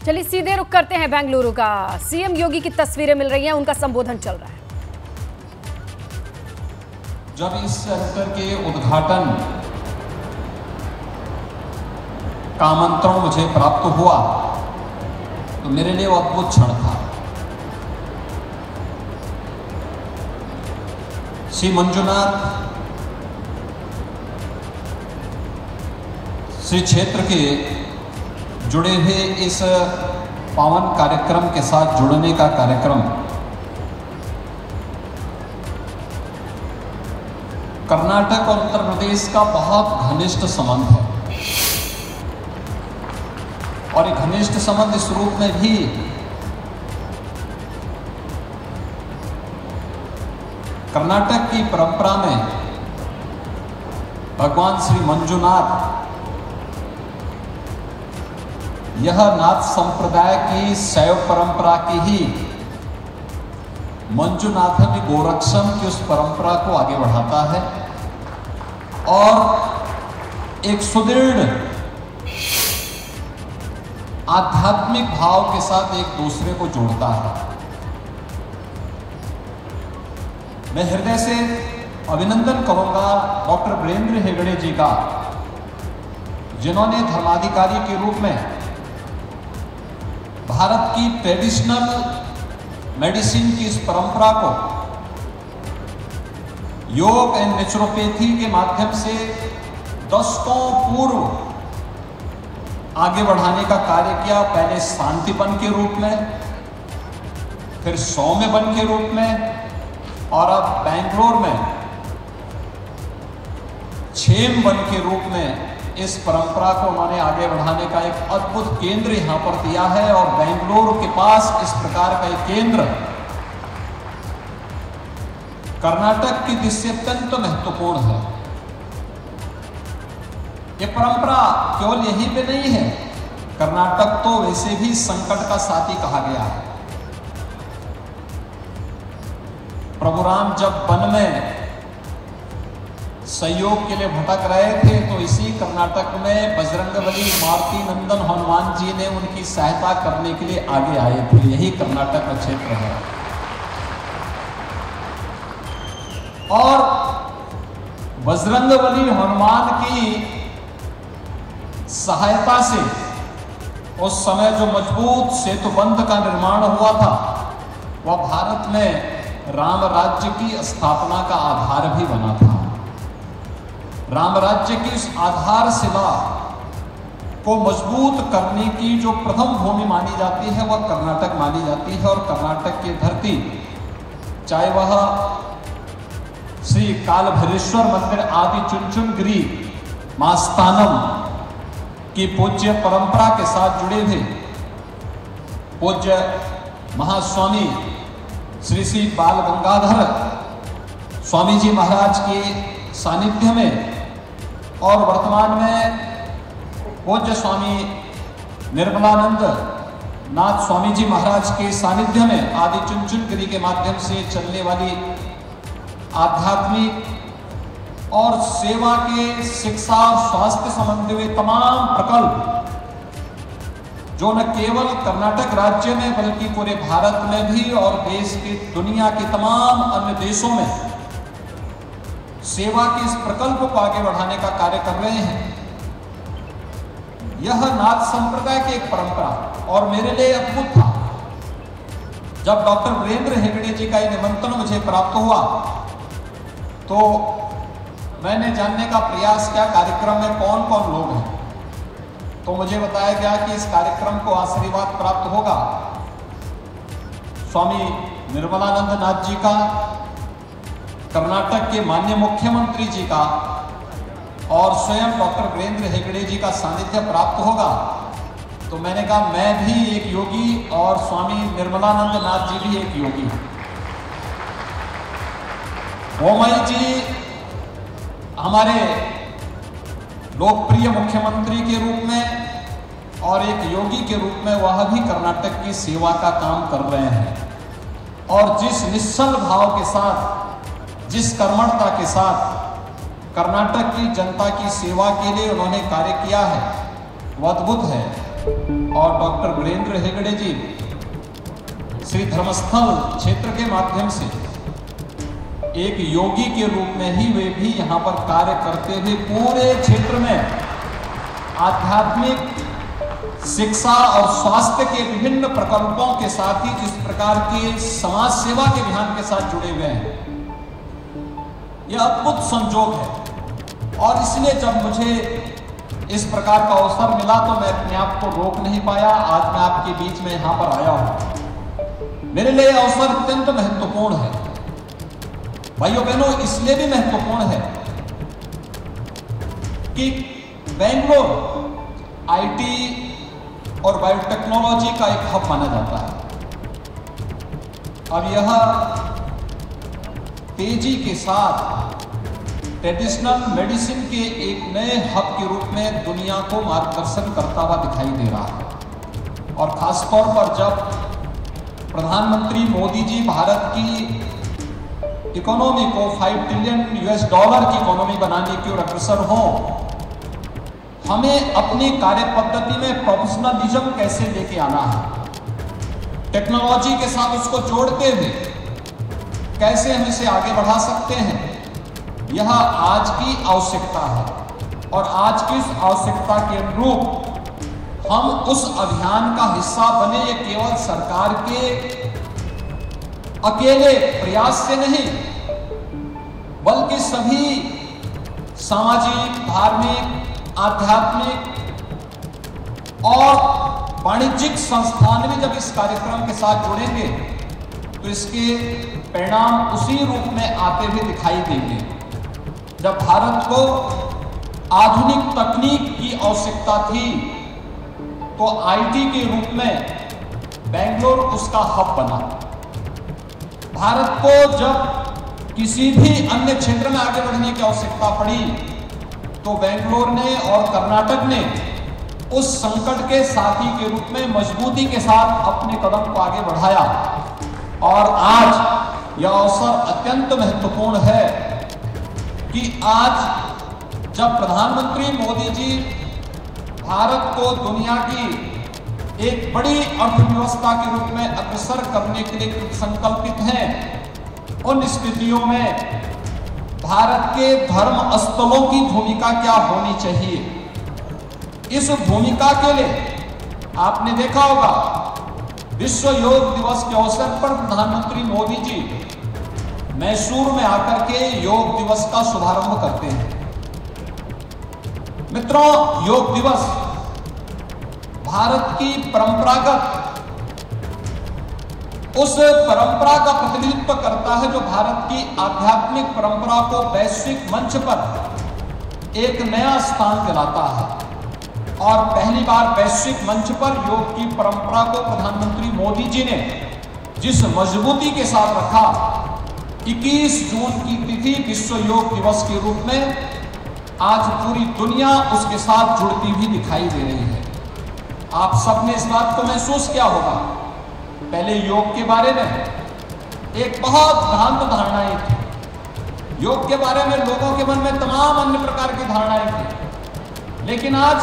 चलिए सीधे रुख करते हैं बेंगलुरु का। सीएम योगी की तस्वीरें मिल रही हैं, उनका संबोधन चल रहा है। जब इस सेंटर के उद्घाटन का आमंत्रण मुझे प्राप्त हुआ तो मेरे लिए वो अद्भुत क्षण था। श्री मंजुनाथ श्री क्षेत्र के जुड़े हुए इस पावन कार्यक्रम के साथ जुड़ने का कार्यक्रम कर्नाटक और उत्तर प्रदेश का बहुत घनिष्ठ संबंध है और एक घनिष्ठ संबंध इस रूप में भी कर्नाटक की परंपरा में भगवान श्री मंजुनाथ यह नाथ संप्रदाय की शैव परंपरा की ही मंजुनाथम गोरक्षम की उस परंपरा को आगे बढ़ाता है और एक सुदृढ़ आध्यात्मिक भाव के साथ एक दूसरे को जोड़ता है। मैं हृदय से अभिनंदन करूंगा डॉक्टर वीरेंद्र हेगड़े जी का, जिन्होंने धर्माधिकारी के रूप में भारत की ट्रेडिशनल मेडिसिन की इस परंपरा को योग एंड नेचुरोपैथी के माध्यम से दशकों पूर्व आगे बढ़ाने का कार्य किया। पहले शांतिवन के रूप में, फिर सौम्यवन के रूप में और अब बेंगलोर में क्षेमवन के रूप में इस परंपरा को उन्होंने आगे बढ़ाने का एक अद्भुत केंद्र यहां पर दिया है। और बेंगलुरु के पास इस प्रकार का एक केंद्र कर्नाटक की दृष्टि अत्यंत महत्वपूर्ण है। ये परंपरा केवल यहीं पे नहीं है, कर्नाटक तो वैसे भी संकट का साथी कहा गया है। प्रभु राम जब वन में सहयोग के लिए भटक रहे थे तो इसी कर्नाटक में बजरंगबली मारुति नंदन हनुमान जी ने उनकी सहायता करने के लिए आगे आए थे। यही कर्नाटक का क्षेत्र है और बजरंगबली हनुमान की सहायता से उस समय जो मजबूत सेतुबंध का निर्माण हुआ था वह भारत में राम राज्य की स्थापना का आधार भी बना था। राम राज्य की इस आधारशिला को मजबूत करने की जो प्रथम भूमि मानी जाती है वह कर्नाटक मानी जाती है। और कर्नाटक की धरती, चाहे वह श्री कालभैरवेश्वर मंदिर आदि चुनचुनगिरी मास्तानम की पूज्य परंपरा के साथ जुड़े थे, पूज्य महास्वामी श्री श्री बाल गंगाधर स्वामी जी महाराज के सानिध्य में और वर्तमान में पूज्य स्वामी निर्मलानंद नाथ स्वामी जी महाराज के सानिध्य में आदि चुनचुनगिरी के माध्यम से चलने वाली आध्यात्मिक और सेवा के शिक्षा और स्वास्थ्य संबंधी हुए तमाम प्रकल्प जो न केवल कर्नाटक राज्य में बल्कि पूरे भारत में भी और देश की दुनिया के तमाम अन्य देशों में सेवा के इस प्रकल्प को आगे बढ़ाने का कार्य कर रहे हैं। यह नाथ संप्रदाय की एक परंपरा और मेरे लिए अद्भुत था जब डॉक्टर वीरेंद्र हेगड़े जी का यह निमंत्रण मुझे प्राप्त हुआ तो मैंने जानने का प्रयास किया कार्यक्रम में कौन कौन लोग हैं। तो मुझे बताया गया कि इस कार्यक्रम को आशीर्वाद प्राप्त होगा स्वामी निर्मलानंद नाथ जी का, कर्नाटक के माननीय मुख्यमंत्री जी का और स्वयं डॉक्टर वीरेंद्र हेगड़े जी का सानिध्य प्राप्त होगा। तो मैंने कहा मैं भी एक योगी और स्वामी निर्मलानंद नाथ जी भी एक योगी। बोम्मई जी हमारे लोकप्रिय मुख्यमंत्री के रूप में और एक योगी के रूप में वह भी कर्नाटक की सेवा का काम कर रहे हैं। और जिस निश्चल भाव के साथ, जिस कर्मठता के साथ कर्नाटक की जनता की सेवा के लिए उन्होंने कार्य किया है वो अद्भुत है। और डॉक्टर वीरेंद्र हेगड़े जी श्री धर्मस्थल क्षेत्र के माध्यम से एक योगी के रूप में ही वे भी यहाँ पर कार्य करते हुए पूरे क्षेत्र में आध्यात्मिक शिक्षा और स्वास्थ्य के विभिन्न प्रकल्पों के साथ ही इस प्रकार के समाज सेवा के अभियान के साथ जुड़े हुए हैं। यह अद्भुत संजोग है और इसलिए जब मुझे इस प्रकार का अवसर मिला तो मैं अपने आप को रोक नहीं पाया। आज मैं आपके बीच में यहां पर आया हूं। मेरे लिए यह अवसर अत्यंत महत्वपूर्ण है भाइयों बहनों, इसलिए भी महत्वपूर्ण है कि बेंगलोर आईटी और बायोटेक्नोलॉजी का एक हब माना जाता है। अब यह तेजी के साथ ट्रेडिशनल मेडिसिन के एक नए हब के रूप में दुनिया को मार्गदर्शन करता हुआ दिखाई दे रहा है। और खासतौर पर जब प्रधानमंत्री मोदी जी भारत की इकोनॉमी को $5 ट्रिलियन की इकोनॉमी बनाने की ओर अग्रसर हों, हमें अपनी कार्य पद्धति में प्रोफेशनलिज्म कैसे लेके आना है, टेक्नोलॉजी के साथ उसको जोड़ते हुए कैसे हम इसे आगे बढ़ा सकते हैं, यह आज की आवश्यकता है। और आज की इस आवश्यकता के अनुरूप हम उस अभियान का हिस्सा बने। ये केवल सरकार के अकेले प्रयास से नहीं बल्कि सभी सामाजिक, धार्मिक, आध्यात्मिक और वाणिज्यिक संस्थान भी जब इस कार्यक्रम के साथ जुड़ेंगे तो इसके परिणाम उसी रूप में आते हुए दिखाई देंगे। जब भारत को आधुनिक तकनीक की आवश्यकता थी तो आईटी के रूप में बेंगलोर उसका हब बना। भारत को जब किसी भी अन्य क्षेत्र में आगे बढ़ने की आवश्यकता पड़ी तो बेंगलोर ने और कर्नाटक ने उस संकट के साथी के रूप में मजबूती के साथ अपने कदम को आगे बढ़ाया। और आज यह अवसर अत्यंत महत्वपूर्ण है कि आज जब प्रधानमंत्री मोदी जी भारत को दुनिया की एक बड़ी अर्थव्यवस्था के रूप में अग्रसर करने के लिए संकल्पित हैं, उन स्थितियों में भारत के धर्म स्थलों की भूमिका क्या होनी चाहिए। इस भूमिका के लिए आपने देखा होगा विश्व योग दिवस के अवसर पर प्रधानमंत्री मोदी जी मैसूर में आकर के योग दिवस का शुभारंभ करते हैं। मित्रों, योग दिवस भारत की परंपरागत उस परंपरा का प्रतिनिधित्व करता है जो भारत की आध्यात्मिक परंपरा को वैश्विक मंच पर एक नया स्थान दिलाता है। और पहली बार वैश्विक मंच पर योग की परंपरा को प्रधानमंत्री मोदी जी ने जिस मजबूती के साथ रखा, 21 जून की तिथि विश्व योग दिवस के रूप में आज पूरी दुनिया उसके साथ जुड़ती हुई दिखाई दे रही है। आप सबने इस बात को महसूस किया होगा। पहले योग के बारे में एक बहुत भ्रांत धारणाएं थी। योग के बारे में लोगों के मन में तमाम अन्य प्रकार की धारणाएं थी। लेकिन आज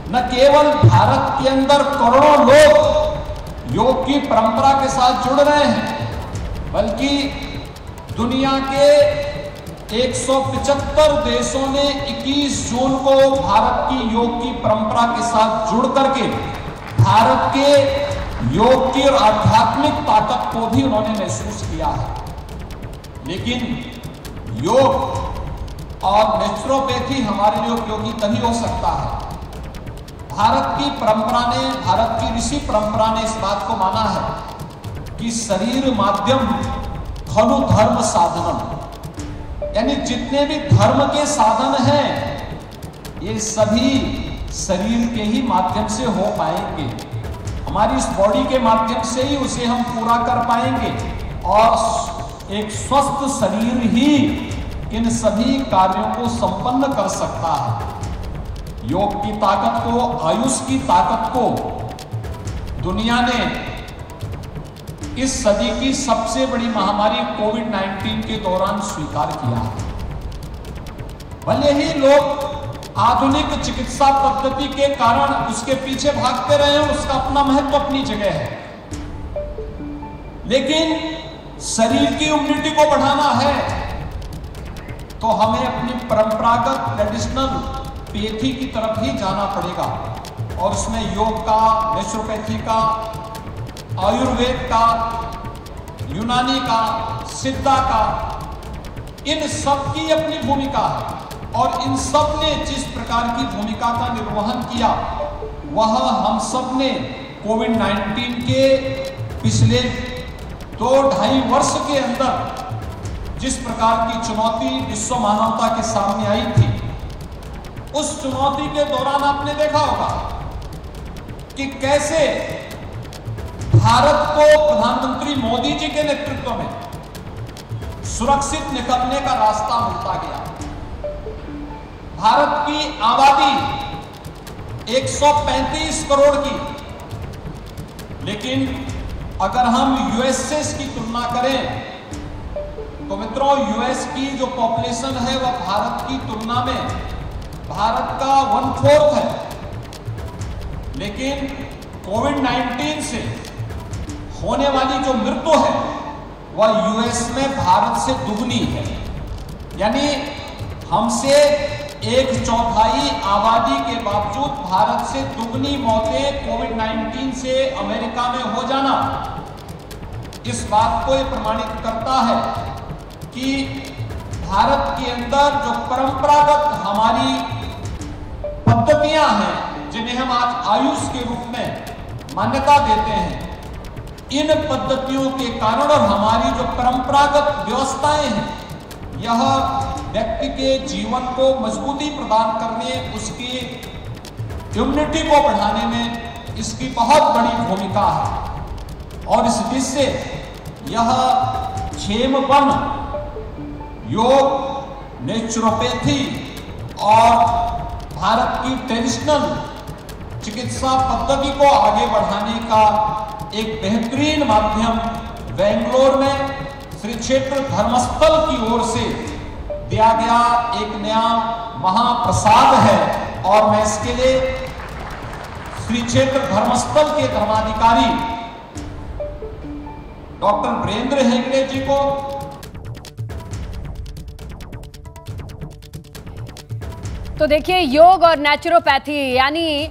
न केवल भारत के अंदर करोड़ों लोग योग की परंपरा के साथ जुड़ रहे हैं, बल्कि दुनिया के 175 देशों ने 21 जून को भारत की योग की परंपरा के साथ जुड़ करके भारत के योग की और आध्यात्मिक ताकत को भी उन्होंने महसूस किया है। लेकिन योग और नेचुरोपैथी हमारे लिए उपयोगी तभी हो सकता है। भारत की परंपरा ने, भारत की ऋषि परंपरा ने इस बात को माना है कि शरीर माध्यम खलु धर्म साधनम, यानी जितने भी धर्म के साधन हैं ये सभी शरीर के ही माध्यम से हो पाएंगे। हमारी इस बॉडी के माध्यम से ही उसे हम पूरा कर पाएंगे और एक स्वस्थ शरीर ही इन सभी कार्यों को संपन्न कर सकता है। योग की ताकत को, आयुष की ताकत को दुनिया ने इस सदी की सबसे बड़ी महामारी कोविड-19 के दौरान स्वीकार किया है। भले ही लोग आधुनिक चिकित्सा पद्धति के कारण उसके पीछे भागते रहे हैं, उसका अपना महत्व अपनी जगह है, लेकिन शरीर की इम्यूनिटी को बढ़ाना है तो हमें अपनी परंपरागत ट्रेडिशनल पैथी की तरफ ही जाना पड़ेगा। और उसमें योग का, नेचुरोपैथी का, आयुर्वेद का, यूनानी का, सिद्धा का, इन सब की अपनी भूमिका है। और इन सब ने जिस प्रकार की भूमिका का निर्वहन किया वह हम सब ने कोविड-19 के पिछले 2-2.5 वर्ष के अंदर जिस प्रकार की चुनौती विश्व मानवता के सामने आई थी, उस चुनौती के दौरान आपने देखा होगा कि कैसे भारत को प्रधानमंत्री मोदी जी के नेतृत्व में सुरक्षित निकलने का रास्ता मिलता गया। भारत की आबादी 135 करोड़ की, लेकिन अगर हम यूएस से इसकी तुलना करें तो मित्रों, यूएस की जो पॉपुलेशन है वह भारत की तुलना में भारत का 1/4 है, लेकिन कोविड-19 से होने वाली जो मृत्यु है वह यूएस में भारत से दुगनी है। यानी हमसे 1/4 आबादी के बावजूद भारत से दुगनी मौतें कोविड-19 से अमेरिका में हो जाना इस बात को यह प्रमाणित करता है कि भारत के अंदर जो परंपरागत हमारी पद्धतियां हैं, जिन्हें हम आज आयुष के रूप में मान्यता देते हैं, इन पद्धतियों के कारण और हमारी जो परंपरागत व्यवस्थाएं हैं, यह व्यक्ति के जीवन को मजबूती प्रदान करने, उसकी इम्यूनिटी को बढ़ाने में इसकी बहुत बड़ी भूमिका है। और इस दृष्टि से यह क्षेमवन योग, नेचुरोपैथी और भारत की ट्रेडिशनल चिकित्सा पद्धति को आगे बढ़ाने का एक बेहतरीन माध्यम बेंगलोर में श्री क्षेत्र धर्मस्थल की ओर से दिया गया एक नया महाप्रसाद है। और मैं इसके लिए श्री क्षेत्र धर्मस्थल के धर्माधिकारी डॉक्टर वीरेंद्र हेगड़े जी को, तो देखिए, योग और नेचुरोपैथी यानी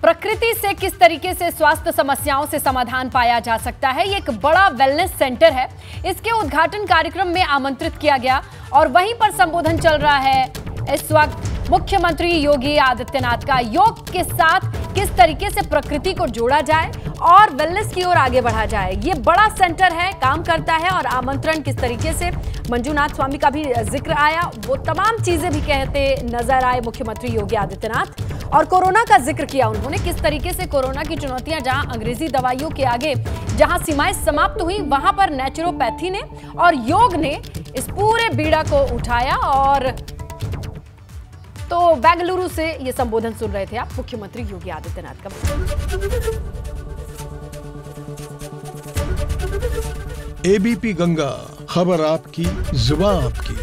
प्रकृति से किस तरीके से स्वास्थ्य समस्याओं से समाधान पाया जा सकता है, ये एक बड़ा वेलनेस सेंटर है। इसके उद्घाटन कार्यक्रम में आमंत्रित किया गया और वहीं पर संबोधन चल रहा है इस वक्त मुख्यमंत्री योगी आदित्यनाथ का। योग के साथ किस तरीके से प्रकृति को जोड़ा जाए और वेलनेस की ओर आगे बढ़ा जाए, ये बड़ा सेंटर है, काम करता है। और आमंत्रण किस तरीके से, मंजुनाथ स्वामी का भी जिक्र आया, वो तमाम चीजें भी कहते नजर आए मुख्यमंत्री योगी आदित्यनाथ। और कोरोना का जिक्र किया उन्होंने, किस तरीके से कोरोना की चुनौतियां, जहां अंग्रेजी दवाइयों के आगे जहां सीमाएं समाप्त हुई, वहां पर नेचुरोपैथी ने और योग ने इस पूरे बीड़ा को उठाया। और तो बेंगलुरु से ये संबोधन सुन रहे थे आप मुख्यमंत्री योगी आदित्यनाथ का। एबीपी गंगा, खबर आपकी, जुबान आपकी।